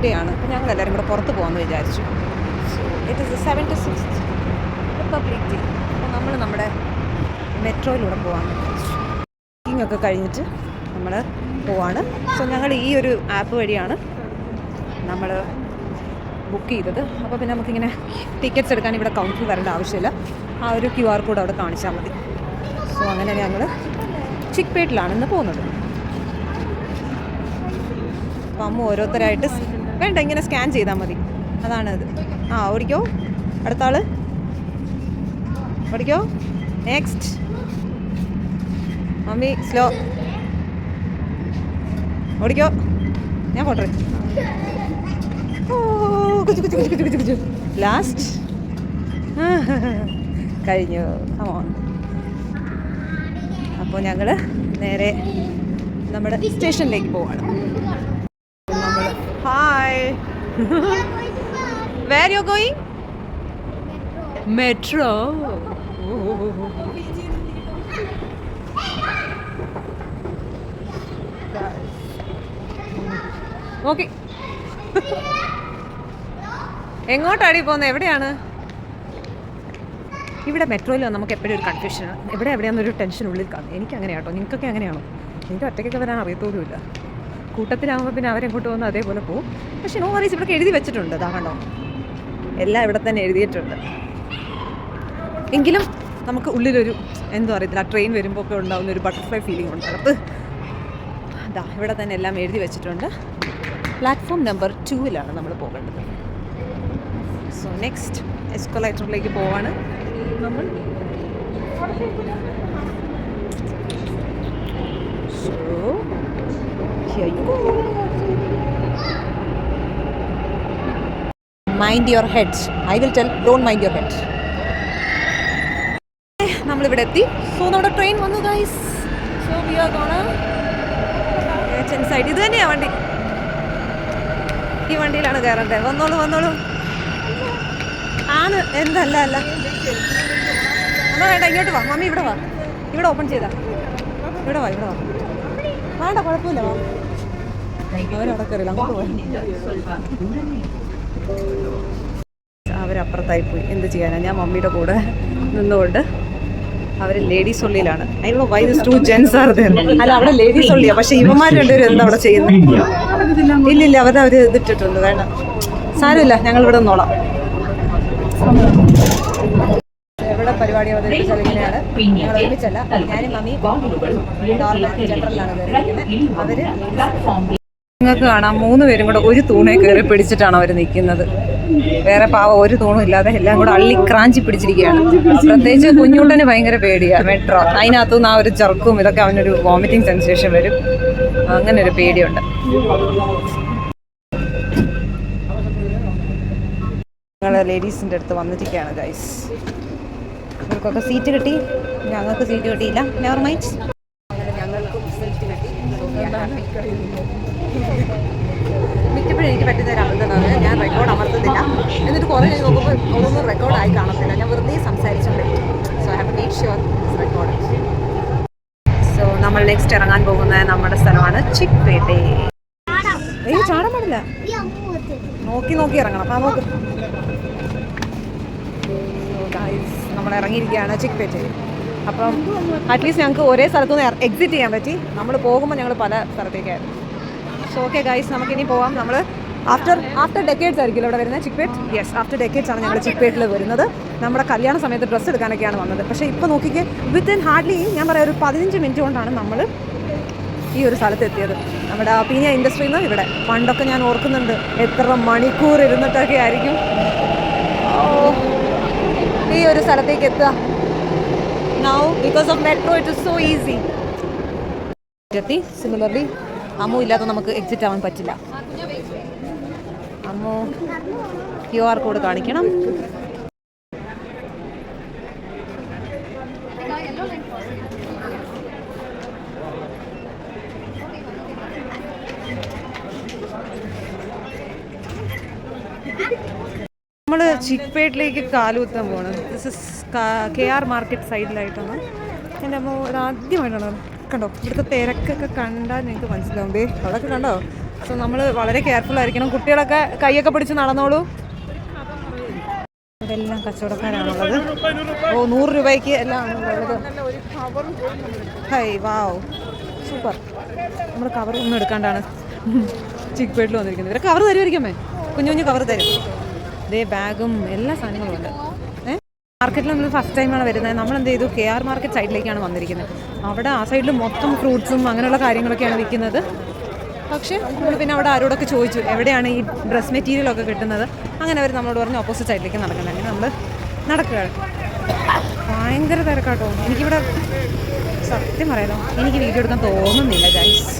Day ആണ്. അപ്പോൾ ഞങ്ങൾ എല്ലാവരും കൂടെ പുറത്ത് പോകാമെന്ന് വിചാരിച്ചു. So it is 76th republic day. അപ്പോൾ നമ്മൾ നമ്മുടെ മെട്രോയിലൂടെ പോകാമെന്ന് വിചാരിച്ചു. ബുക്കിംഗ് ഒക്കെ കഴിഞ്ഞിട്ട് നമ്മൾ പോവാണ്. സോ ഞങ്ങൾ ഈ ഒരു ആപ്പ് വഴിയാണ് നമ്മൾ ബുക്ക് ചെയ്തത്. അപ്പോൾ പിന്നെ നമുക്കിങ്ങനെ ടിക്കറ്റ്സ് എടുക്കാൻ ഇവിടെ കൗണ്ടറിൽ വരേണ്ട ആവശ്യമില്ല. ആ ഒരു QR കോഡ് അവിടെ കാണിച്ചാൽ മതി. സോ അങ്ങനെ ഞങ്ങൾ ചിക്പേട്ടിലാണ് ഇന്ന് പോകുന്നത്. അപ്പോൾ അമ്മ ഓരോരുത്തരായിട്ട് വേണ്ട ഇങ്ങനെ സ്കാൻ ചെയ്താൽ മതി. അതാണത്. ഓടിക്കോ, അടുത്ത ആൾ ഓടിക്കോ. നെക്സ്റ്റ് മമ്മി സ്ലോ ഓടിക്കോ. ഞാൻ പോട്ടെ. ലാസ്റ്റ് കഴിഞ്ഞു. അപ്പോൾ ഞങ്ങൾ നേരെ നമ്മുടെ സ്റ്റേഷനിലേക്ക് പോവാണ്. നമ്മൾ hi, where you going? Metro. Okay, എങ്ങോട്ടാടി പോകുന്നത്? എവിടെയാണ്? ഇവിടെ മെട്രോയിൽ നമുക്ക് എപ്പോഴും ഒരു കൺഫ്യൂഷനാണ്. എവിടെയാണെന്നൊരു ടെൻഷൻ ഉള്ളിൽ കാണും. എനിക്ക് അങ്ങനെയാട്ടോ. നിങ്ങൾക്കൊക്കെ അങ്ങനെയാണോ? എനിക്ക് ഒറ്റയ്ക്കൊക്കെ വരാൻ അറിയത്തോലുമില്ല. കൂട്ടത്തിലാകുമ്പോൾ പിന്നെ അവരെങ്ങോട്ട് പോകുന്നത് അതേപോലെ പോകും. പക്ഷേ നോ വറീസ്, ഇവിടെ എഴുതി വെച്ചിട്ടുണ്ട്. അതാ കണ്ടോ, എല്ലാം ഇവിടെ തന്നെ എഴുതിയിട്ടുണ്ട്. എങ്കിലും നമുക്ക് ഉള്ളിലൊരു എന്താ അറിയത്തില്ല, ട്രെയിൻ വരുമ്പോൾ ഒക്കെ ഉണ്ടാകുന്ന ഒരു ബട്ടർഫ്ലൈ ഫീലിംഗ് ഉണ്ട്. അത് അതാ ഇവിടെ തന്നെ എല്ലാം എഴുതി വെച്ചിട്ടുണ്ട്. പ്ലാറ്റ്ഫോം നമ്പർ 2 നമ്മൾ പോകേണ്ടത്. സോ നെക്സ്റ്റ് എസ്കലേറ്ററിലേക്ക് പോവാണ് നമ്മൾ. So here you go. Mind your head. I will tell, don't mind your head. നമ്മളിവിടെ എത്തി. സോ നമ്മുടെ ട്രെയിൻ വന്നു guys. So we are gonna side. ഇത് തന്നെയാണ് വണ്ടി. ഈ വണ്ടിയിലാണ് കയറേണ്ടത്. വന്നോളൂ വന്നോളൂ. ആണ് എന്തല്ല അല്ല എന്നാ വേണ്ട, ഇങ്ങോട്ട് വാ മമ്മി. ഇവിടെ വാ, ഇവിടെ ഓപ്പൺ ചെയ്താ. ഇവിടെ വാ, ഇവിടെ വാ. വേണ്ട, കുഴപ്പമില്ല, വാ. അവരവിടെ കയറില്ല, അങ്ങോട്ട് പോയി. അവരപ്പുറത്തായി പോയി. എന്ത് ചെയ്യാനാ, ഞാൻ മമ്മിയുടെ കൂടെ നിന്നുകൊണ്ട്. അവർ ലേഡീസ് ഒള്ളിയിലാണ്. I don't know why this 2 gents are there. അല്ല, അവിടെ ലേഡീസ് ഒള്ളിയാ. പക്ഷേ ഇവന്മാർ രണ്ടുപേരും എന്താ അവിടെ ചെയ്യുന്നത്? ഇല്ലില്ല, അവർ ഇതിട്ടിട്ടുണ്ട്. വേണ്ട, സാരമില്ല, ഞങ്ങൾ ഇവിടെ നിന്നോളാം. എവിടെ പരിപാടി അവതരിപ്പിച്ചാൽ ഇങ്ങനെയാണ്. ഞങ്ങൾ ഒരുമിച്ചല്ല, ഞാനും മമ്മി നോർമൽ ജനറലാണ് കയറിയിരിക്കുന്നത്. അവര് നിങ്ങൾക്ക് കാണാം, 3 പേരും കൂടെ ഒരു തൂണേ കയറി പിടിച്ചിട്ടാണ് അവർ നിൽക്കുന്നത്. വേറെ പാവം ഒരു തൂണും ഇല്ലാതെ എല്ലാം കൂടെ അള്ളി ക്രാഞ്ചി പിടിച്ചിരിക്കുകയാണ്. പ്രത്യേകിച്ച് കുഞ്ഞുട്ടന് ഭയങ്കര പേടിയാണ് മെട്രോ. അതിനകത്തുനിന്ന് ആ ഒരു ചെറുക്കും ഇതൊക്കെ അവനൊരു വോമിറ്റിംഗ് സെൻസേഷൻ വരും. അങ്ങനെ ഒരു പേടിയുണ്ട്. ഞങ്ങൾ ലേഡീസിൻ്റെ അടുത്ത് വന്നിരിക്കുകയാണ് ഗൈസ്. ഇവർക്കൊക്കെ സീറ്റ് കിട്ടി, ഞങ്ങൾക്ക് സീറ്റ് കിട്ടിയില്ല. Never mind. അങ്ങനെ ഞങ്ങൾക്കും സീറ്റ് കിട്ടി. മിക്കപ്പോഴും എനിക്ക് പറ്റുന്ന ഒരു അബദ്ധമാണ്, ഞാൻ റെക്കോർഡ് അമർത്തുന്നില്ല. എന്നിട്ട് കുറേ കഴിഞ്ഞ് നോക്കുമ്പോൾ ഒന്നും റെക്കോർഡായി കാണത്തില്ല. ഞാൻ വെറുതെ സംസാരിച്ചോണ്ടേ. So I have to make sure record. So നമ്മൾ നെക്സ്റ്റ് ഇറങ്ങാൻ പോകുന്ന നമ്മുടെ സ്ഥലമാണ് ചിക്പേട്ടെ. ചാടാൻ പാടില്ല, നോക്കി നോക്കി ഇറങ്ങണം. അപ്പോൾ നോക്ക്. നമ്മൾ ഇറങ്ങിയിരിക്കുകയാണ് ചിക്പേട്ടയിൽ. അപ്പം അറ്റ്ലീസ്റ്റ് ഞങ്ങൾക്ക് ഒരേ സ്ഥലത്തുനിന്ന് എക്സിറ്റ് ചെയ്യാൻ പറ്റി. നമ്മൾ പോകുമ്പോൾ ഞങ്ങൾ പല സ്ഥലത്തേക്കായിരുന്നു. സോ ഓക്കെ ഗൈസ്, നമുക്കിനി പോവാം. നമ്മൾ ആഫ്റ്റർ ഡെക്കേഡ്സ് ആയിരിക്കും ഇവിടെ വരുന്നത് ചിക്പേട്ട്. യെസ്, ആഫ്റ്റർ ഡെക്കേഡ്സ് ആണ് ഞങ്ങൾ ചിക്പേട്ടിൽ വരുന്നത്. നമ്മുടെ കല്യാണ സമയത്ത് ഡ്രസ്സ് എടുക്കാനൊക്കെയാണ് വന്നത്. പക്ഷേ ഇപ്പോൾ നോക്കിക്കേ, വിത്തിൻ ഹാർഡ്ലി ഞാൻ പറയാം ഒരു 15 മിനിറ്റ് കൊണ്ടാണ് നമ്മൾ ഈ ഒരു സ്ഥലത്തെത്തിയത്. നമ്മുടെ പീനിയ ഇൻഡസ്ട്രിയിൽ നിന്ന് ഇവിടെ. പണ്ടൊക്കെ ഞാൻ ഓർക്കുന്നുണ്ട് എത്ര മണിക്കൂർ ഇരുന്നിട്ടൊക്കെ ആയിരിക്കും ഈ ഒരു സ്ഥലത്തേക്ക് എത്തുക. Now because of metro it is so easy. എത്തി. സിമിലർലി അമ്മു ഇല്ലാതെ നമുക്ക് എക്സിറ്റ് ആവാൻ പറ്റില്ല. അമ്മു QR കോഡ് കാണിക്കണം. നമ്മൾ ചിക്പേട്ടിലേക്ക് കാലുകുത്താൻ പോകണം. ദിസ് ഇസ് KR മാർക്കറ്റ് സൈഡിലായിട്ടാണ്. എൻ്റെ അമ്മ ഇത് ആദ്യമായിട്ടാണ്. കണ്ടോ, ഇവിടുത്തെ തിരക്കൊക്കെ കണ്ടാൽ നിങ്ങൾക്ക് മനസ്സിലാവും. അതൊക്കെ കണ്ടോ, സോ നമ്മൾ വളരെ കെയർഫുൾ ആയിരിക്കണം. കുട്ടികളൊക്കെ കൈയൊക്കെ പിടിച്ച് നടന്നോളൂ. ഇതെല്ലാം കച്ചവടക്കാരാണുള്ളത്. 100 രൂപയ്ക്ക് എല്ലാം ഉള്ളത്. High wow super. നമ്മൾ കവർ ഒന്നും എടുക്കാണ്ടാണ് ചിക്ക് പേട്ടിൽ വന്നിരിക്കുന്നത്. ഇവരെ കവർ തരുമായിരിക്കുമേ, കുഞ്ഞു കുഞ്ഞു കവർ തരും. ഇതേ ബാഗും എല്ലാ സാധനങ്ങളും ഉണ്ട്. മാർക്കറ്റിൽ നമ്മൾ ഫസ്റ്റ് ടൈമാണ് വരുന്നത്. നമ്മൾ എന്ത് ചെയ്തു, KR മാർക്കറ്റ് സൈഡിലേക്കാണ് വന്നിരിക്കുന്നത്. അവിടെ ആ സൈഡിൽ മൊത്തം ഫ്രൂട്ട്സും അങ്ങനെയുള്ള കാര്യങ്ങളൊക്കെയാണ് വിൽക്കുന്നത്. പക്ഷേ നമ്മൾ പിന്നെ അവിടെ ആരോടൊക്കെ ചോദിച്ചു എവിടെയാണ് ഈ ഡ്രസ് മെറ്റീരിയലൊക്കെ കിട്ടുന്നത്. അങ്ങനെ അവർ നമ്മളോട് പറഞ്ഞു ഓപ്പോസിറ്റ് സൈഡിലേക്ക് നടക്കുന്നത്. അങ്ങനെ നമ്മൾ നടക്കുകയാണ്. ഭയങ്കര തിരക്കാട്ടോ. എനിക്കിവിടെ സത്യം പറയാലോ, എനിക്ക് വീഡിയോ എടുക്കാൻ തോന്നുന്നില്ല ഗൈസ്.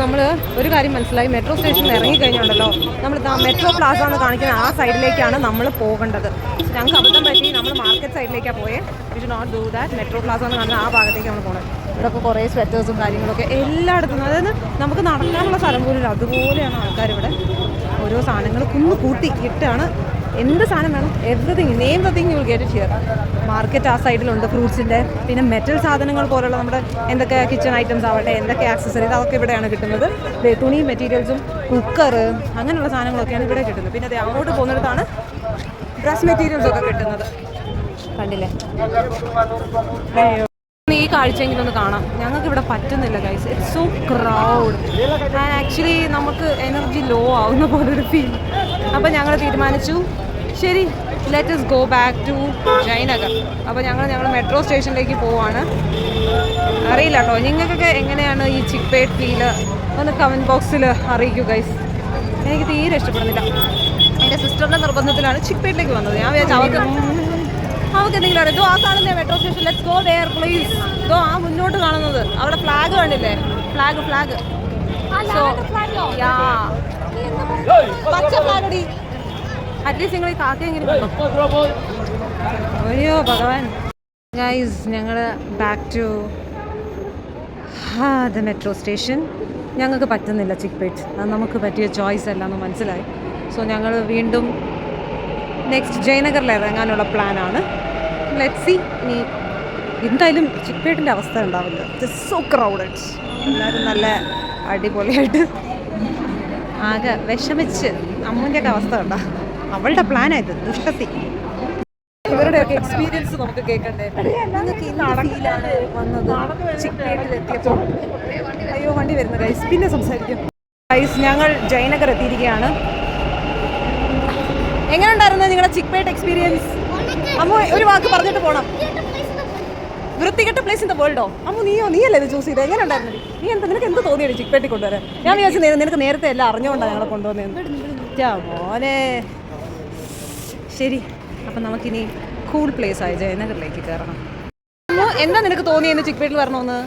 നമ്മൾ ഒരു കാര്യം മനസ്സിലായി, മെട്രോ സ്റ്റേഷനിൽ ഇറങ്ങിക്കഴിഞ്ഞുണ്ടല്ലോ, നമ്മൾ മെട്രോ പ്ലാസ എന്ന് കാണിക്കുന്ന ആ സൈഡിലേക്കാണ് നമ്മൾ പോകേണ്ടത്. ഞങ്ങൾക്ക് അബദ്ധം പറ്റി, നമ്മൾ മാർക്കറ്റ് സൈഡിലേക്കാണ് പോയത്. We should not do that. Metro plaza എന്ന് കാണുന്ന ആ ഭാഗത്തേക്കാണ് പോകുന്നത്. ഇവിടെ ഇപ്പോൾ കുറേ സ്വെറ്റേഴ്സും കാര്യങ്ങളൊക്കെ എല്ലായിടത്തും, അതായത് നമുക്ക് നടക്കാനുള്ള സ്ഥലം പോലും ഇല്ല. അതുപോലെയാണ് ആൾക്കാർ ഇവിടെ ഓരോ സാധനങ്ങൾ കൂട്ടി ഇട്ടാണ്. എന്ത് സാധനം വേണം, everything, name the thing you will get it here. Market ആ സൈഡിലുണ്ട് ഫ്രൂട്ട്സിൻ്റെ. പിന്നെ മെറ്റൽ സാധനങ്ങൾ പോലുള്ള നമ്മുടെ എന്തൊക്കെ കിച്ചൺ ഐറ്റംസ് ആവട്ടെ, എന്തൊക്കെ ആക്സസറീസ്, അതൊക്കെ ഇവിടെയാണ് കിട്ടുന്നത്. തുണി മെറ്റീരിയൽസും കുക്കർ അങ്ങനെയുള്ള സാധനങ്ങളൊക്കെയാണ് ഇവിടെ കിട്ടുന്നത്. പിന്നെ അത് അങ്ങോട്ട് പോകുന്നിടത്താണ് ഡ്രസ് മെറ്റീരിയൽസൊക്കെ കിട്ടുന്നത്. കണ്ടില്ലേ? ഈ കാഴ്ചയെങ്കിലും ഒന്ന് കാണാം. ഞങ്ങൾക്ക് ഇവിടെ പറ്റുന്നില്ല guys. It's so crowd and actually നമുക്ക് എനർജി ലോ ആവുന്ന പോലൊരു ഫീൽ. അപ്പോൾ ഞങ്ങൾ തീരുമാനിച്ചു, ശരി let us go back to Jayanagar. അപ്പോൾ ഞങ്ങൾ മെട്രോ സ്റ്റേഷനിലേക്ക് പോവാണ്. അറിയില്ല കേട്ടോ നിങ്ങൾക്കൊക്കെ എങ്ങനെയാണ് ഈ ചിക്പേട്ട് ഫീല്, ഒന്ന് കമൻറ്റ് ബോക്സിൽ അറിയിക്കൂ ഗൈസ്. എനിക്ക് തീരെ ഇഷ്ടപ്പെടുന്നില്ല. എൻ്റെ സിസ്റ്ററിൻ്റെ നിർബന്ധത്തിലാണ് ചിക്പേട്ടിലേക്ക് വന്നത്. ഞാൻ വിചാരിച്ചു അവർക്ക് എന്തെങ്കിലും അറിയാം. ആ കാണുന്നേ metro station, let's go there please. ആ മുന്നോട്ട് കാണുന്നത് അവിടെ ഫ്ലാഗ് കണ്ടില്ലേ? ഫ്ലാഗ് പച്ച ഫ്ലാഗടി. അറ്റ്ലീസ്റ്റ് നിങ്ങൾ ഈ കാക്കയെങ്കിലും അയ്യോ ഭഗവാൻ. ഗൈസ് ഞങ്ങൾ back to the metro station. ഞങ്ങൾക്ക് പറ്റുന്നില്ല ചിക്പേട്ട്. അത് നമുക്ക് പറ്റിയ ചോയ്സ് അല്ല എന്ന് മനസ്സിലായി. സോ ഞങ്ങൾ വീണ്ടും നെക്സ്റ്റ് ജയനഗറിൽ ഇറങ്ങാനുള്ള പ്ലാനാണ്. Let's see. ഇനി എന്തായാലും ചിക്പേട്ടിൻ്റെ അവസ്ഥ ഉണ്ടാവില്ല. It's so crowded. എല്ലാവരും നല്ല അടിപൊളിയായിട്ട് ആകെ വിഷമിച്ച് അമ്മൂൻ്റെയൊക്കെ അവസ്ഥ ഉണ്ടോ? അവളുടെ പ്ലാനായത് ദുഷ്ടത്തി. ഇവരുടെയൊക്കെ എക്സ്പീരിയൻസ് നമുക്ക് കേൾക്കണ്ടേ? നിങ്ങൾക്ക് എന്ത് ഫീലാണ് വന്നത് ചിക്പേട്ടിലെത്തിയപ്പോൾ? അയ്യോ വണ്ടി വരുന്ന ഗൈസ്, പിന്നെ സംസാരിക്കും ഗൈസ്. ഞങ്ങൾ ജയനഗർ എത്തിയിരിക്കുകയാണ്. എങ്ങനെ ഉണ്ടായിരുന്നു നിങ്ങളുടെ ചിക്പേട്ട് എക്സ്പീരിയൻസ്? അമ്മു ഒരു വാക്ക് പറഞ്ഞിട്ട് പോകണം. വൃത്തികെട്ട പ്ലേസ് ഇൻ ദ വേൾഡോ? അമ്മു നീയല്ലേ ഇത് ചൂസ് ചെയ്തത്? എങ്ങനെ ഉണ്ടായിരുന്നു? നിനക്ക് എന്ത് തോന്നിയാണ് ചിക്പേട്ടിൽ കൊണ്ടുവരാൻ? ഞാൻ വിചാരിച്ചു നിനക്ക് നേരത്തെ എല്ലാം അറിഞ്ഞുകൊണ്ടാണ് ഞങ്ങളെ കൊണ്ടുവന്നത്. മോനെ ശരി, അപ്പം നമുക്കിനി കൂൾ പ്ലേസ് ആയ ജയനഗറിലേക്ക് കയറണം. അമ്മു എന്താ നിനക്ക് തോന്നിയെന്ന് ചിക്പേട്ടിൽ വരണമെന്ന്?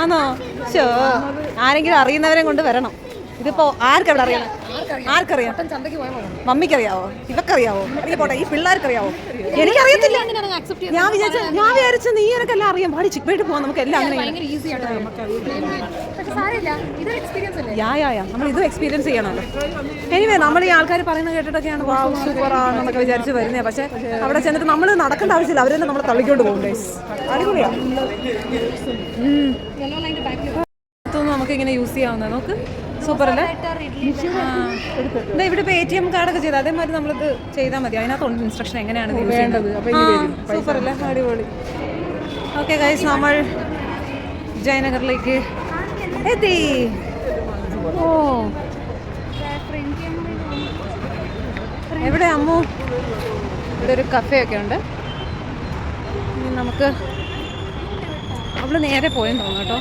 ആണോ? ഷോ, ആരെങ്കിലും അറിയുന്നവരെ കൊണ്ട് വരണം. ഇതിപ്പോ ആർക്കെവിടെ അറിയാം? ആർക്കറിയാം? മമ്മിക്കറിയാവോ? ഇവക്കറിയാവോ? അല്ലെങ്കിൽ പോട്ടെ, ഈ പിള്ളേർക്കറിയാവോ? എനിക്കറിയത്തില്ല. ഞാൻ വിചാരിച്ച നീ എനിക്കെല്ലാം അറിയാം. പാടി ചിക്പേട്ട് പോകാം, നമുക്ക് എല്ലാം അങ്ങനെ. നമ്മൾ ഇതും എക്സ്പീരിയൻസ് ചെയ്യണമല്ലോ. എനിവേ നമ്മൾ ഈ ആൾക്കാർ പറയുന്നത് കേട്ടിട്ടൊക്കെയാണ് സൂപ്പറാണെന്നൊക്കെ വിചാരിച്ച് വരുന്നത്. പക്ഷെ അവിടെ ചെന്നിട്ട് നമ്മൾ നടക്കേണ്ട ആവശ്യമില്ല, അവരെന്നെ നമ്മളെ തള്ളിക്കൊണ്ട് പോകും. അടിപൊളിയാണ്. നമുക്ക് ഇങ്ങനെ യൂസ് ചെയ്യാവുന്നത്. നോക്ക്, സൂപ്പർ അല്ലേ? ഇവിടെ ഇപ്പോൾ ATM കാർഡൊക്കെ ചെയ്ത് അതേമാതിരി നമ്മളിത് ചെയ്താൽ മതി. അതിനകത്തുണ്ട് ഇൻസ്ട്രക്ഷൻ എങ്ങനെയാണ് വേണ്ടത്. സൂപ്പർ അല്ലേ? അടിപൊളി. ഓക്കെ ഗൈസ്, നമ്മൾ ജയനഗറിലേക്ക് എത്തി. ഓ എവിടെ അമ്മു? ഇവിടെ ഒരു കഫേ ഒക്കെ ഉണ്ട്. ഇനി നമുക്ക് അവള് നേരെ പോയെന്ന് തോന്നുന്നു കേട്ടോ.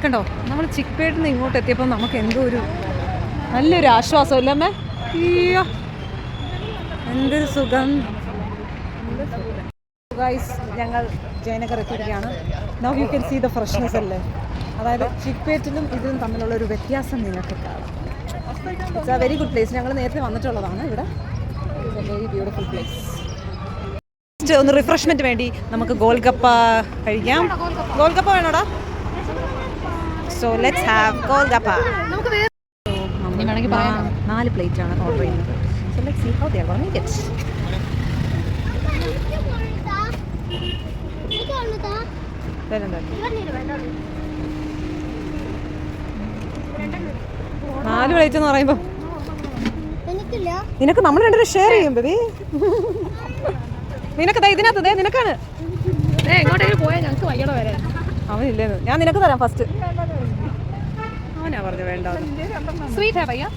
കണ്ടോ, നമ്മൾ ചിക്പേട്ടിൽ നിന്ന് ഇങ്ങോട്ട് എത്തിയപ്പോൾ നമുക്ക് എന്തോ ഒരു നല്ലൊരു ആശ്വാസമല്ലേ അമ്മേ? അയ്യോ എന്തൊരു സുഖം. ഗൈസ് ഞങ്ങൾ ജയനഗർ എത്തിയിരിക്കുകയാണ്. Now you can see the freshness അല്ലേ? അതായത് ചിക്പേട്ടിലും ഇതിലും തമ്മിലുള്ള ഒരു വ്യത്യാസം നിങ്ങൾക്ക് കാണാം. It's a very good place. ഞങ്ങൾ നേരത്തെ വന്നിട്ടുള്ളതാണ് ഇവിടെ. It's a very beautiful place. ഒന്ന് റിഫ്രഷ്മെൻറ്റ് വേണ്ടി നമുക്ക് ഗോൾഗപ്പ കഴിക്കാം. ഗോൾഗപ്പ വേണോടാ? So let's have golgappa. നമുക്ക് 4 പ്ലേറ്റാണ് ഓർഡർ ചെയ്യുന്നത്. So let's see how they are going to get. 4 plate എന്ന് പറയുമ്പോൾ നിനക്ക് നമ്മൾ രണ്ടുപേരും ഷെയർ ചെയ്യും ബേബി. നിനക്ക് ഇതിനകത്ത് നിനക്കാണ്. എങ്ങോട്ടെങ്കിലും പോയാൽ ഞങ്ങൾക്ക് വയ്യണോ വരെ. അവനില്ലേന്ന് ഞാൻ നിനക്ക് തരാം ഫസ്റ്റ്. അവനാ പറഞ്ഞു വേണ്ട. സ്വീറ്റ് है भैया,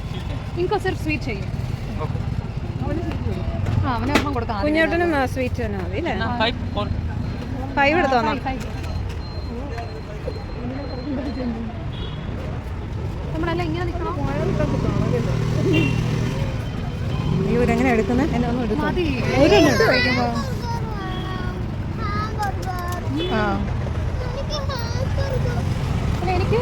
इनको सिर्फ स्वीट चाहिए. हाँ അവനെ ഒരെണ്ണം കൊടുക്കാം. കുഞ്ഞേട്ടനും സ്വീറ്റ് തന്നെ മതി അല്ലേ? 5 എടുത്തോ. നമ്മളെല്ലാം ഇങ്ങനെ നിൽക്കണം. ഇവരെങ്ങനെ എടുക്കുന്നത്? എന്നെ ഒന്നും എടുക്കും. എനിക്ക്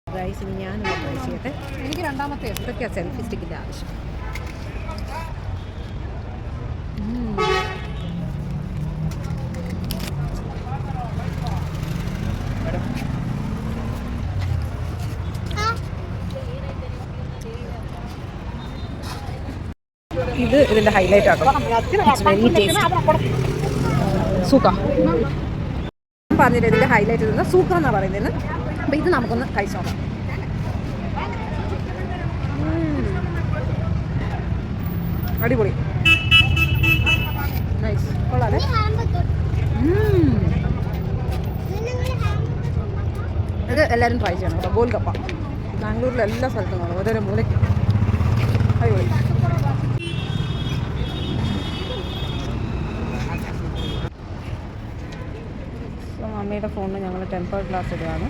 റൈസിന് ഞാനൊന്ന് ട്രൈ ചെയ്യട്ടെ. എനിക്ക് രണ്ടാമത്തെ ഇതൊക്കെയാണ് സെൽഫി സ്റ്റിക്കിൻ്റെ ആവശ്യം. ഇതിൻ്റെ ഹൈലൈറ്റ് ആട്ടോ. Very taste. സൂക്ക പറഞ്ഞിട്ട് ഇതിൻ്റെ ഹൈലൈറ്റ് ഇരുന്ന സൂക്ക എന്നാണ് പറയുന്നത്. അപ്പം ഇത് നമുക്കൊന്ന് കഴിച്ചു നോക്കാം. അടിപൊളി. നൈസ്. കൊള്ളാല്ലേ? ഇത് എല്ലാവരും ട്രൈ ചെയ്യണം കേട്ടോ. ഗോൽഗപ്പ ബാംഗ്ലൂരിലെ എല്ലാ സ്ഥലത്തും കാണും. ഓരോരോ മൂലയ്ക്ക് അടിപൊളി. മമ്മിയുടെ ഫോണിൽ ഞങ്ങൾ ടെമ്പർ ഗ്ലാസ് ഇടുകയാണ്.